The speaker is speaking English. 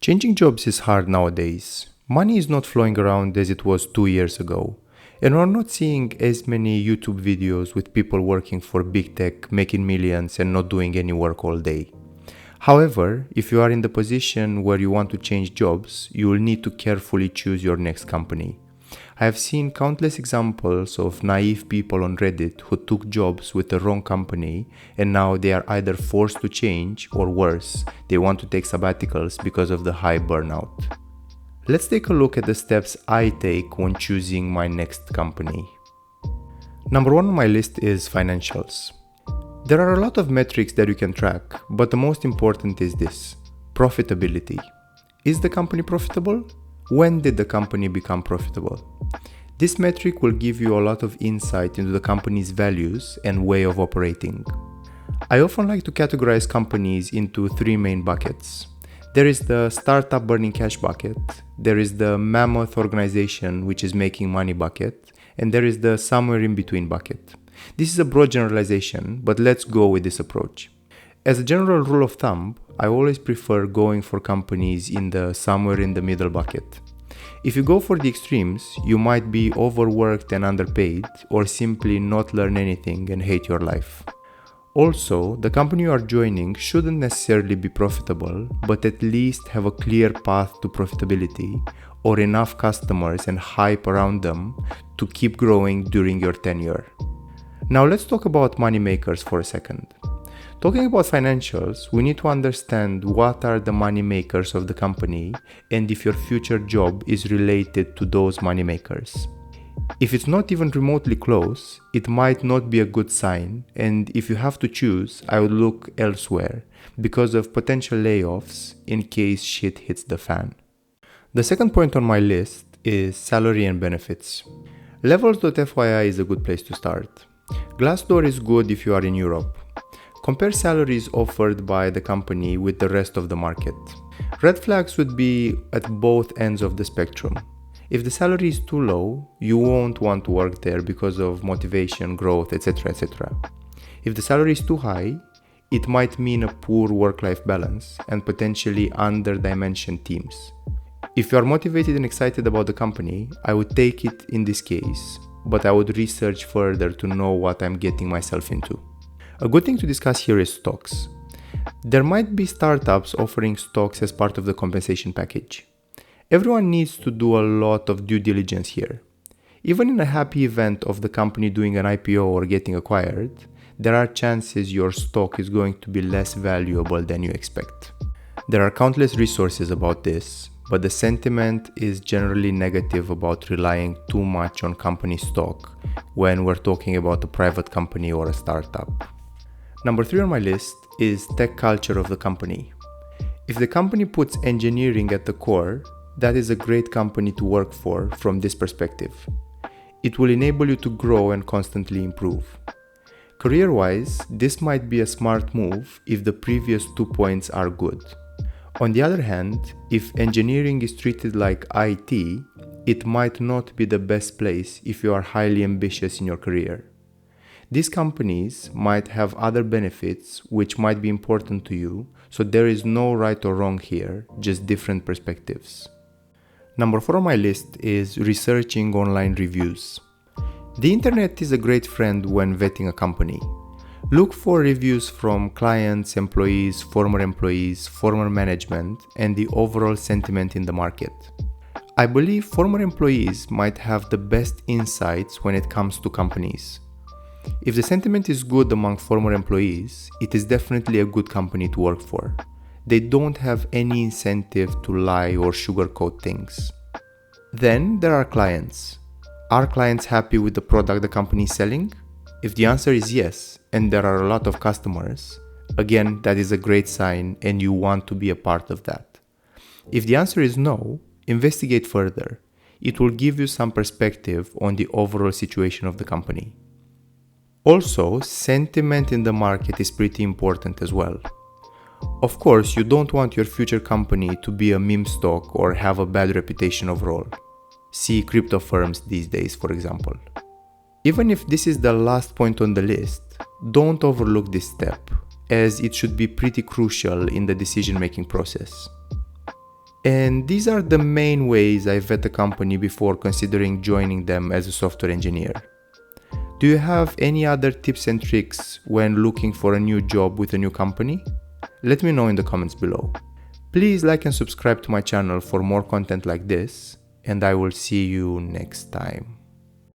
Changing jobs is hard nowadays. Money is not flowing around as it was 2 years ago. And we're not seeing as many YouTube videos with people working for big tech, making millions and not doing any work all day. However, if you are in the position where you want to change jobs, you will need to carefully choose your next company. I have seen countless examples of naive people on Reddit who took jobs with the wrong company and now they are either forced to change or worse, they want to take sabbaticals because of the high burnout. Let's take a look at the steps I take when choosing my next company. Number one on my list is financials. There are a lot of metrics that you can track, but the most important is this: profitability. Is the company profitable? When did the company become profitable? This metric will give you a lot of insight into the company's values and way of operating. I often like to categorize companies into three main buckets. There is the startup burning cash bucket, there is the mammoth organization which is making money bucket, and there is the somewhere in between bucket. This is a broad generalization, but let's go with this approach. As a general rule of thumb, I always prefer going for companies in the somewhere in the middle bucket. If you go for the extremes, you might be overworked and underpaid, or simply not learn anything and hate your life. Also, the company you are joining shouldn't necessarily be profitable, but at least have a clear path to profitability or enough customers and hype around them to keep growing during your tenure. Now let's talk about money makers for a second. Talking about financials, we need to understand what are the money makers of the company and if your future job is related to those money makers. If it's not even remotely close, it might not be a good sign, and if you have to choose, I would look elsewhere because of potential layoffs in case shit hits the fan. The second point on my list is salary and benefits. Levels.fyi is a good place to start. Glassdoor is good if you are in Europe. Compare salaries offered by the company with the rest of the market. Red flags would be at both ends of the spectrum. If the salary is too low, you won't want to work there because of motivation, growth, etc. etc. If the salary is too high, it might mean a poor work-life balance and potentially under-dimensioned teams. If you are motivated and excited about the company, I would take it in this case, but I would research further to know what I'm getting myself into. A good thing to discuss here is stocks. There might be startups offering stocks as part of the compensation package. Everyone needs to do a lot of due diligence here. Even in a happy event of the company doing an IPO or getting acquired, there are chances your stock is going to be less valuable than you expect. There are countless resources about this, but the sentiment is generally negative about relying too much on company stock when we're talking about a private company or a startup. Number 3 on my list is tech culture of the company. If the company puts engineering at the core, that is a great company to work for from this perspective. It will enable you to grow and constantly improve. Career-wise, this might be a smart move if the previous 2 points are good. On the other hand, if engineering is treated like IT, it might not be the best place if you are highly ambitious in your career. These companies might have other benefits which might be important to you, so there is no right or wrong here, just different perspectives. Number 4 on my list is researching online reviews. The internet is a great friend when vetting a company. Look for reviews from clients, employees, former management, and the overall sentiment in the market. I believe former employees might have the best insights when it comes to companies. If the sentiment is good among former employees, it is definitely a good company to work for. They don't have any incentive to lie or sugarcoat things. Then there are clients. Are clients happy with the product the company is selling? If the answer is yes, and there are a lot of customers, again, that is a great sign and you want to be a part of that. If the answer is no, investigate further. It will give you some perspective on the overall situation of the company. Also, sentiment in the market is pretty important as well. Of course, you don't want your future company to be a meme stock or have a bad reputation overall. See crypto firms these days, for example. Even if this is the last point on the list, don't overlook this step, as it should be pretty crucial in the decision-making process. And these are the main ways I vet a company before considering joining them as a software engineer. Do you have any other tips and tricks when looking for a new job with a new company? Let me know in the comments below. Please like and subscribe to my channel for more content like this, and I will see you next time.